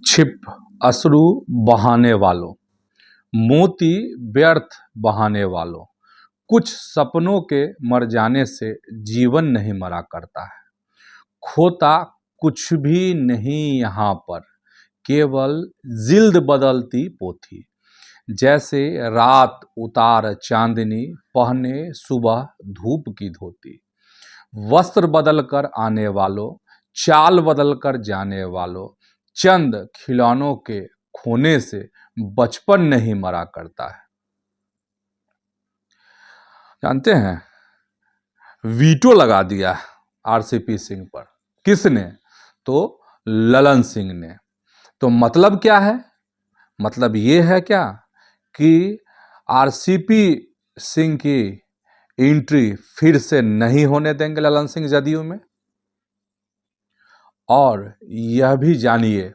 छिप अश्रु बहाने वालों, मोती व्यर्थ बहाने वालों, कुछ सपनों के मर जाने से जीवन नहीं मरा करता है। खोता कुछ भी नहीं यहाँ पर, केवल जिल्द बदलती पोथी। जैसे रात उतार चांदनी, पहने सुबह धूप की धोती। वस्त्र बदल कर आने वालों, चाल बदल कर जाने वालों, चंद खिलौनों के खोने से बचपन नहीं मरा करता है। जानते हैं, वीटो लगा दिया आरसीपी सिंह पर। किसने? तो ललन सिंह ने। तो मतलब क्या है? मतलब ये है क्या कि आरसीपी सिंह की एंट्री फिर से नहीं होने देंगे ललन सिंह जदयू में। और यह भी जानिए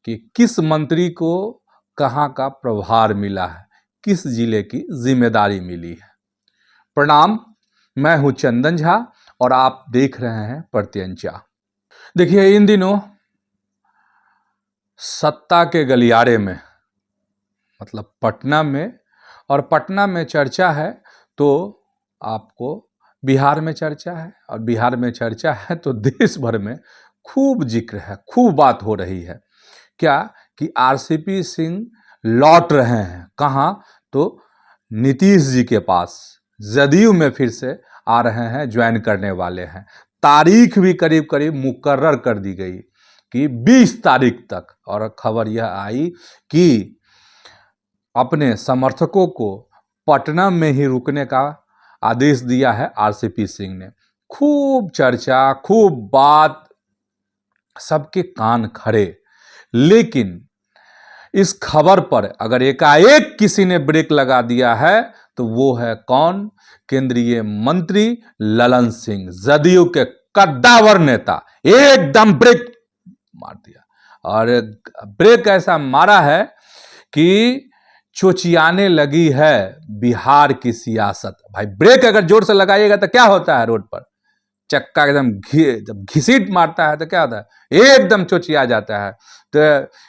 कि किस मंत्री को कहां का प्रभार मिला है, किस जिले की जिम्मेदारी मिली है। प्रणाम, मैं हूं चंदन झा और आप देख रहे हैं प्रत्यंचा। देखिए, इन दिनों सत्ता के गलियारे में, मतलब पटना में, और पटना में चर्चा है तो आपको बिहार में चर्चा है, और बिहार में चर्चा है तो देश भर में खूब जिक्र है, खूब बात हो रही है। क्या कि आरसीपी सिंह लौट रहे हैं। कहाँ? तो नीतीश जी के पास, जदयू में फिर से आ रहे हैं, ज्वाइन करने वाले हैं। तारीख भी करीब करीब मुकर्रर कर दी गई कि 20 तारीख तक। और खबर यह आई कि अपने समर्थकों को पटना में ही रुकने का आदेश दिया है आरसीपी सिंह ने। खूब चर्चा, खूब बात, सबके कान खड़े। लेकिन इस खबर पर अगर एकाएक किसी ने ब्रेक लगा दिया है तो वो है कौन? केंद्रीय मंत्री ललन सिंह, जदयू के कद्दावर नेता। एकदम ब्रेक मार दिया, और ब्रेक ऐसा मारा है कि चोचियाने लगी है बिहार की सियासत। भाई, ब्रेक अगर जोर से लगाइएगा तो क्या होता है? रोड पर चक्का एकदम जब घिसीट मारता है तो क्या होता है? एकदम चोचिया जाता है। तो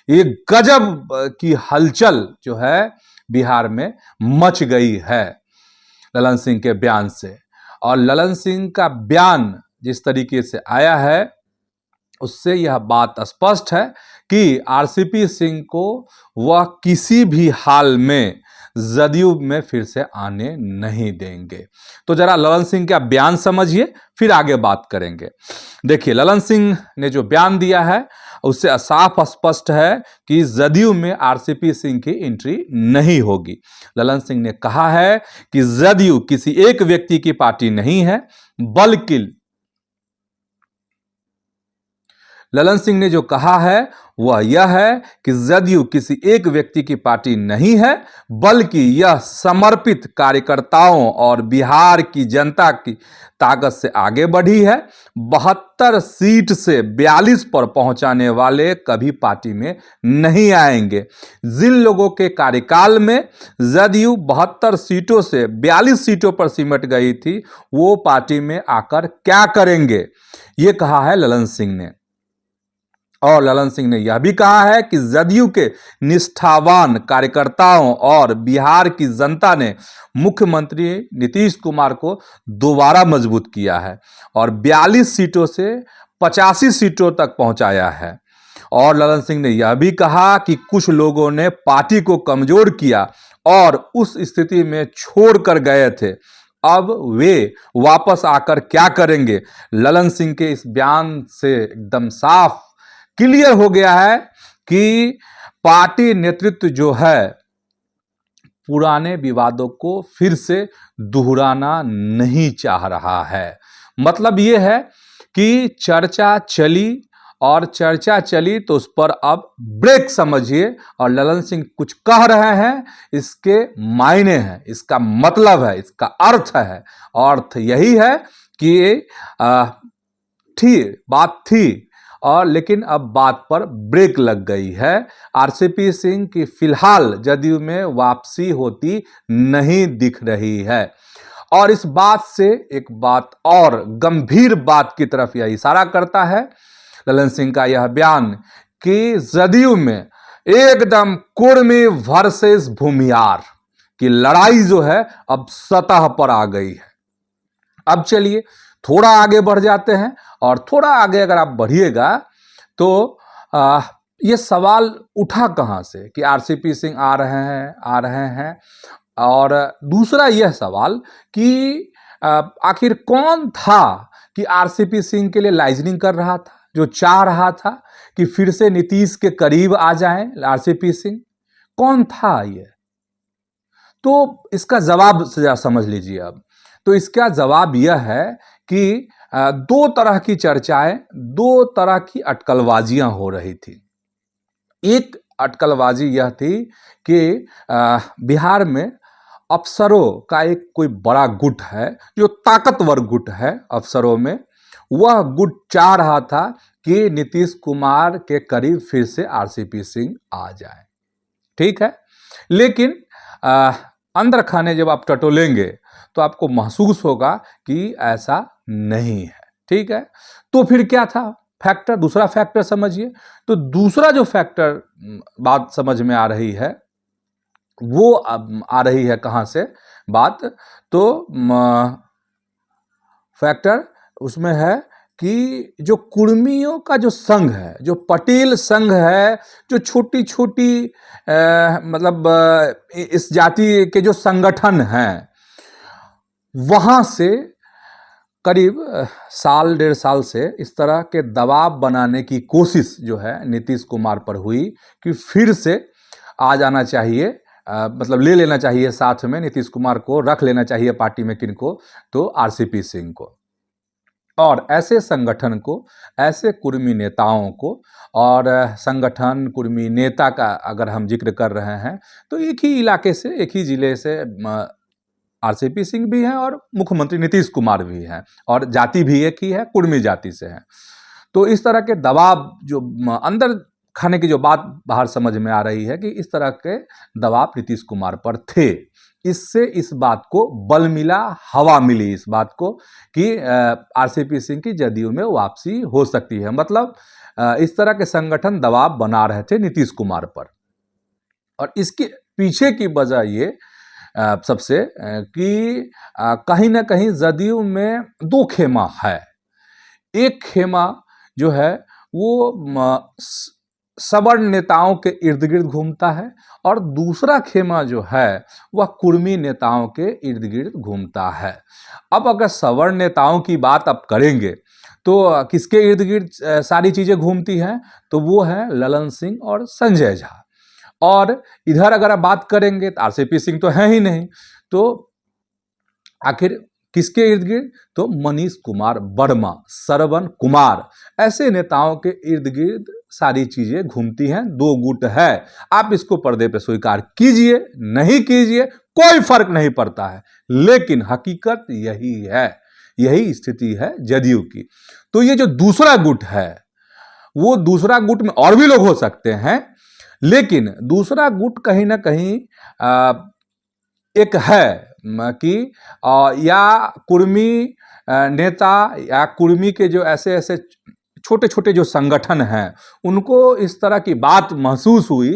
ये गजब की हलचल जो है बिहार में मच गई है ललन सिंह के बयान से। और ललन सिंह का बयान जिस तरीके से आया है उससे यह बात स्पष्ट है कि आरसीपी सिंह को वह किसी भी हाल में जदयू में फिर से आने नहीं देंगे। तो जरा ललन सिंह का बयान समझिए, फिर आगे बात करेंगे। देखिए, ललन सिंह ने जो बयान दिया है उससे साफ स्पष्ट है कि जदयू में आरसीपी सिंह की एंट्री नहीं होगी। ललन सिंह ने कहा है कि जदयू किसी एक व्यक्ति की पार्टी नहीं है, बल्कि ललन सिंह ने जो कहा है वह यह है कि जदयू किसी एक व्यक्ति की पार्टी नहीं है, बल्कि यह समर्पित कार्यकर्ताओं और बिहार की जनता की ताकत से आगे बढ़ी है। 72 सीट से 42 पर पहुंचाने वाले कभी पार्टी में नहीं आएंगे। जिन लोगों के कार्यकाल में जदयू 72 सीटों से 42 सीटों पर सिमट गई थी, वो पार्टी में आकर क्या करेंगे, ये कहा है ललन सिंह ने। और ललन सिंह ने यह भी कहा है कि जदयू के निष्ठावान कार्यकर्ताओं और बिहार की जनता ने मुख्यमंत्री नीतीश कुमार को दोबारा मजबूत किया है और 42 सीटों से 85 सीटों तक पहुंचाया है। और ललन सिंह ने यह भी कहा कि कुछ लोगों ने पार्टी को कमजोर किया और उस स्थिति में छोड़कर गए थे, अब वे वापस आकर क्या करेंगे। ललन सिंह के इस बयान से एकदम साफ क्लियर हो गया है कि पार्टी नेतृत्व जो है पुराने विवादों को फिर से दोहराना नहीं चाह रहा है। मतलब यह है कि चर्चा चली और चर्चा चली तो उस पर अब ब्रेक समझिए। और ललन सिंह कुछ कह रहे हैं, इसके मायने हैं, इसका मतलब है, इसका अर्थ है। अर्थ यही है कि बात थी और लेकिन अब बात पर ब्रेक लग गई है। आरसीपी सिंह की फिलहाल जदयू में वापसी होती नहीं दिख रही है। और इस बात से एक बात और गंभीर बात की तरफ यह इशारा करता है ललन सिंह का यह बयान कि जदयू में एकदम कुर्मी वर्सेस भूमियार की लड़ाई जो है अब सतह पर आ गई है। अब चलिए थोड़ा आगे बढ़ जाते हैं, और थोड़ा आगे अगर आप बढ़िएगा तो ये सवाल उठा कहां से कि आरसीपी सिंह आ रहे हैं। और दूसरा यह सवाल कि आखिर कौन था कि आरसीपी सिंह के लिए लाइजनिंग कर रहा था, जो चाह रहा था कि फिर से नीतीश के करीब आ जाएं आरसीपी सिंह? कौन था ये? तो इसका जवाब समझ लीजिए अब। तो इसका जवाब यह है कि दो तरह की चर्चाएं, दो तरह की अटकलबाजियां हो रही थी। एक अटकलबाजी यह थी कि बिहार में अफसरों का एक कोई बड़ा गुट है, जो ताकतवर गुट है अफसरों में, वह गुट चाह रहा था कि नीतीश कुमार के करीब फिर से आरसीपी सिंह आ जाए। ठीक है, लेकिन अंदर खाने जब आप टटोलेंगे तो आपको महसूस होगा कि ऐसा नहीं है। ठीक है, तो फिर क्या था फैक्टर? दूसरा फैक्टर समझिए। तो दूसरा जो फैक्टर बात समझ में आ रही है, वो आ रही है कहां से बात? तो फैक्टर उसमें है कि जो कुर्मियों का जो संघ है, जो पटेल संघ है, जो छोटी छोटी मतलब इस जाति के जो संगठन हैं, वहां से करीब साल डेढ़ साल से इस तरह के दबाव बनाने की कोशिश जो है नीतीश कुमार पर हुई कि फिर से आ जाना चाहिए, मतलब ले लेना चाहिए साथ में नीतीश कुमार को, रख लेना चाहिए पार्टी में किनको? तो आरसीपी सिंह को। और ऐसे संगठन को, ऐसे कुर्मी नेताओं को, और संगठन कुर्मी नेता का अगर हम जिक्र कर रहे हैं तो एक ही इलाके से, एक ही जिले से आरसीपी सिंह भी हैं और मुख्यमंत्री नीतीश कुमार भी हैं, और जाति भी एक ही है, कुर्मी जाति से है। तो इस तरह के दबाव जो अंदर खाने की जो बात बाहर समझ में आ रही है कि इस तरह के दबाव नीतीश कुमार पर थे। इससे इस बात को बल मिला, हवा मिली इस बात को कि आरसीपी सिंह की जदयू में वापसी हो सकती है। मतलब इस तरह के संगठन दबाव बना रहे थे नीतीश कुमार पर। और इसके पीछे की वजह ये सबसे कि कहीं ना कहीं जदयू में दो खेमा है। एक खेमा जो है वो सवर्ण नेताओं के इर्द गिर्द घूमता है, और दूसरा खेमा जो है वह कुर्मी नेताओं के इर्द गिर्द घूमता है। अब अगर सवर्ण नेताओं की बात आप करेंगे तो किसके इर्द गिर्द सारी चीजें घूमती हैं? तो वो है ललन सिंह और संजय झा। और इधर अगर आप बात करेंगे तो आरसीपी सिंह तो है ही नहीं, तो आखिर किसके इर्द गिर्द? तो मनीष कुमार वर्मा, श्रवण कुमार, ऐसे नेताओं के इर्द गिर्द सारी चीजें घूमती हैं। दो गुट है, आप इसको पर्दे पे स्वीकार कीजिए नहीं कीजिए कोई फर्क नहीं पड़ता है, लेकिन हकीकत यही है, यही स्थिति है जदयू की। तो ये जो दूसरा गुट है, वो दूसरा गुट में और भी लोग हो सकते हैं, लेकिन दूसरा गुट कहीं ना कहीं एक है कि या कुर्मी नेता या कुर्मी के जो ऐसे ऐसे छोटे छोटे जो संगठन हैं, उनको इस तरह की बात महसूस हुई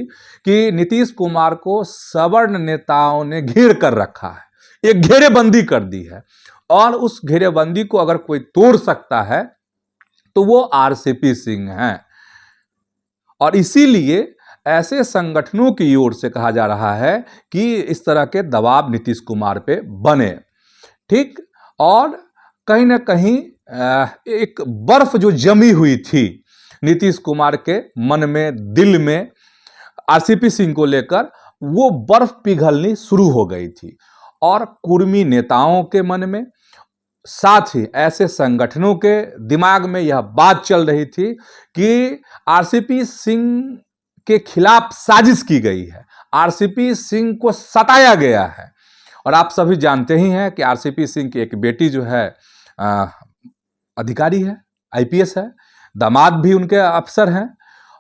कि नीतीश कुमार को सवर्ण नेताओं ने घेर कर रखा है, एक घेरेबंदी कर दी है, और उस घेरेबंदी को अगर कोई तोड़ सकता है तो वो आरसीपी सिंह हैं। और इसीलिए ऐसे संगठनों की ओर से कहा जा रहा है कि इस तरह के दबाव नीतीश कुमार पे बने। ठीक, और कहीं ना कहीं एक बर्फ जो जमी हुई थी नीतीश कुमार के मन में, दिल में आरसीपी सिंह को लेकर, वो बर्फ पिघलनी शुरू हो गई थी। और कुर्मी नेताओं के मन में, साथ ही ऐसे संगठनों के दिमाग में यह बात चल रही थी कि आरसीपी सिंह के खिलाफ साजिश की गई है, आरसीपी सिंह को सताया गया है। और आप सभी जानते ही हैं कि आरसीपी सिंह की एक बेटी जो है अधिकारी है, आईपीएस है, दामाद भी उनके अफसर हैं।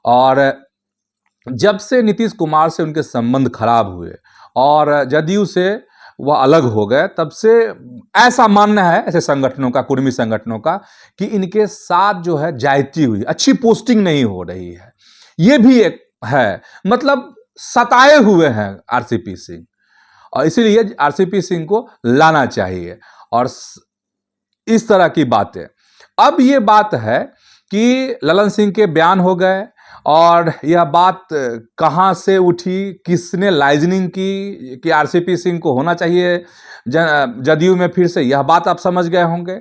और जब से नीतीश कुमार से उनके संबंध खराब हुए और जदयू से वह अलग हो गए, तब से ऐसा मानना है ऐसे संगठनों का, कुर्मी संगठनों का, कि इनके साथ जो है जायती हुई, अच्छी पोस्टिंग नहीं हो रही है। ये भी एक है, मतलब सताए हुए हैं आरसीपी सिंह, और इसीलिए आरसीपी सिंह को लाना चाहिए। और इस तरह की बातें। अब ये बात है कि ललन सिंह के बयान हो गए, और यह बात कहाँ से उठी, किसने लाइजनिंग की कि आरसीपी सिंह को होना चाहिए जदयू में फिर से, यह बात आप समझ गए होंगे।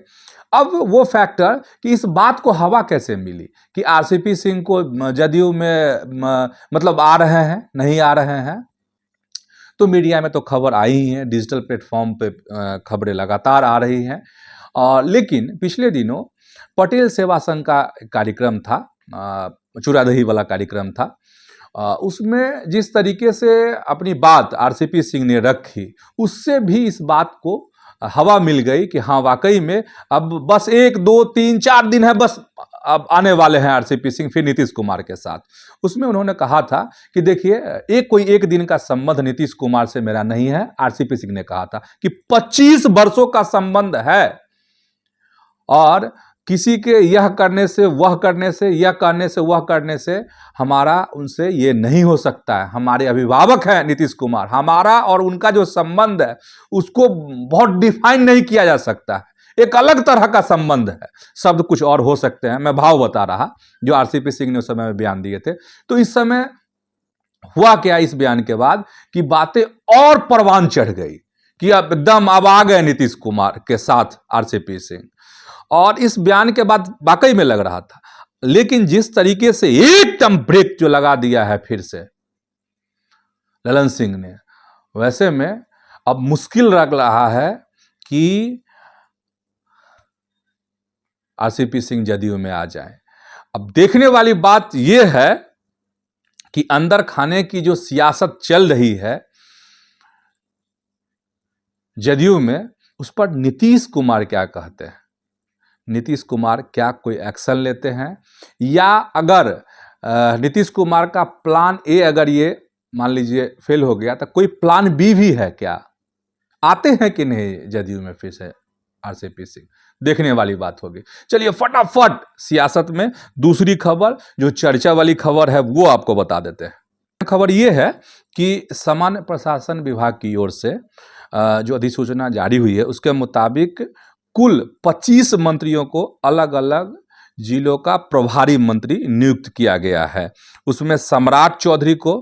अब वो फैक्टर कि इस बात को हवा कैसे मिली कि आरसीपी सिंह को जदयू में मतलब आ रहे हैं, नहीं आ रहे हैं, तो मीडिया में तो खबर आई ही है, डिजिटल प्लेटफॉर्म पे खबरें लगातार आ रही हैं। लेकिन पिछले दिनों पटेल सेवा संघ का कार्यक्रम था, चूरा दही वाला कार्यक्रम था, उसमें जिस तरीके से अपनी बात आरसीपी सिंह ने रखी, उससे भी इस बात को हवा मिल गई कि हाँ वाकई में अब बस 1, 2, 3, 4 दिन है, बस अब आने वाले हैं आरसीपी सिंह फिर नीतीश कुमार के साथ। उसमें उन्होंने कहा था कि देखिए कोई एक दिन का संबंध नीतीश कुमार से मेरा नहीं है। आरसीपी सिंह ने कहा था कि 25 वर्षों का संबंध है, और किसी के यह करने से वह करने से, यह करने से वह करने से हमारा उनसे ये नहीं हो सकता है। हमारे अभिभावक हैं नीतीश कुमार, हमारा और उनका जो संबंध है उसको बहुत डिफाइन नहीं किया जा सकता है, एक अलग तरह का संबंध है। शब्द कुछ और हो सकते हैं, मैं भाव बता रहा जो आरसीपी सिंह ने उस समय में बयान दिए थे। तो इस समय हुआ क्या इस बयान के बाद कि बातें और परवान चढ़ गई कि अब एकदम अब आ गए नीतीश कुमार के साथ आरसीपी सिंह, और इस बयान के बाद वाकई में लग रहा था। लेकिन जिस तरीके से एकदम ब्रेक जो लगा दिया है फिर से ललन सिंह ने, वैसे में अब मुश्किल लग रहा है कि आरसीपी सिंह जदयू में आ जाए। अब देखने वाली बात यह है कि अंदर खाने की जो सियासत चल रही है जदयू में, उस पर नीतीश कुमार क्या कहते हैं, नीतीश कुमार क्या कोई एक्शन लेते हैं, या अगर नीतीश कुमार का प्लान ए अगर ये मान लीजिए फेल हो गया तो कोई प्लान बी भी है क्या, आते हैं कि नहीं जदयू में फिर से आरसीपी सिंह, देखने वाली बात होगी। चलिए फटाफट सियासत में दूसरी खबर जो चर्चा वाली खबर है वो आपको बता देते हैं। खबर ये है कि सामान्य प्रशासन विभाग की ओर से जो अधिसूचना जारी हुई है उसके मुताबिक कुल 25 मंत्रियों को अलग अलग जिलों का प्रभारी मंत्री नियुक्त किया गया है। उसमें सम्राट चौधरी को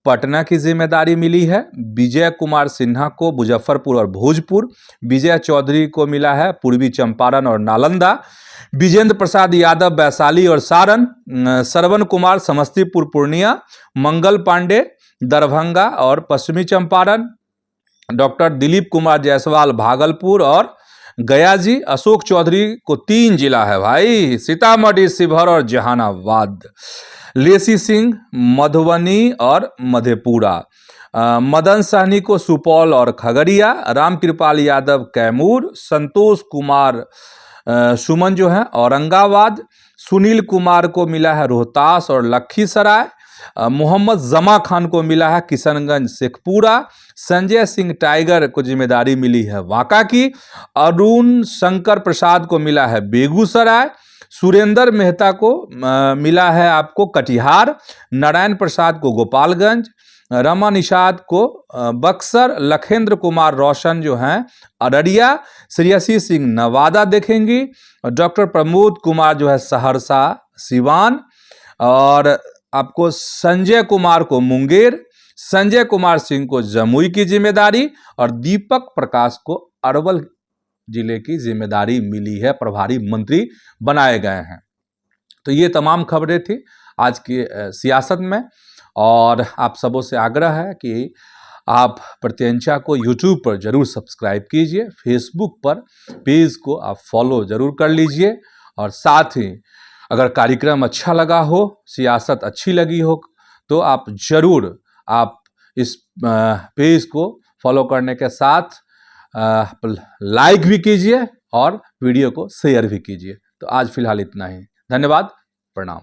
पटना की जिम्मेदारी मिली है, विजय कुमार सिन्हा को मुजफ्फरपुर और भोजपुर, विजय चौधरी को मिला है पूर्वी चंपारण और नालंदा, विजेंद्र प्रसाद यादव वैशाली और सारण, श्रवण कुमार समस्तीपुर पूर्णिया, मंगल पांडे दरभंगा और पश्चिमी चंपारण, डॉक्टर दिलीप कुमार जायसवाल भागलपुर और गया जी, अशोक चौधरी को 3 जिला है भाई, सीतामढ़ी, शिवहर और जहानाबाद, लेसी सिंह मधुबनी और मधेपुरा, मदन सहनी को सुपौल और खगड़िया, रामकृपाल यादव कैमूर, संतोष कुमार सुमन जो है औरंगाबाद, सुनील कुमार को मिला है रोहतास और लखीसराय, मोहम्मद जमा खान को मिला है किशनगंज शेखपुरा, संजय सिंह टाइगर को जिम्मेदारी मिली है बांका की, अरुण शंकर प्रसाद को मिला है बेगूसराय, सुरेंद्र मेहता को मिला है आपको कटिहार, नारायण प्रसाद को गोपालगंज, रमा निषाद को बक्सर, लखेंद्र कुमार रोशन जो हैं अररिया, श्रेयसी सिंह नवादा देखेंगी, डॉक्टर प्रमोद कुमार जो है सहरसा सिवान, और आपको संजय कुमार को मुंगेर, संजय कुमार सिंह को जमुई की जिम्मेदारी, और दीपक प्रकाश को अरवल जिले की जिम्मेदारी मिली है, प्रभारी मंत्री बनाए गए हैं। तो ये तमाम खबरें थी आज की सियासत में, और आप सबों से आग्रह है कि आप प्रत्यंचा को यूट्यूब पर जरूर सब्सक्राइब कीजिए, फेसबुक पर पेज को आप फॉलो जरूर कर लीजिए, और साथ ही अगर कार्यक्रम अच्छा लगा हो, सियासत अच्छी लगी हो, तो आप जरूर आप इस पेज को फॉलो करने के साथ लाइक भी कीजिए और वीडियो को शेयर भी कीजिए। तो आज फिलहाल इतना ही, धन्यवाद, प्रणाम।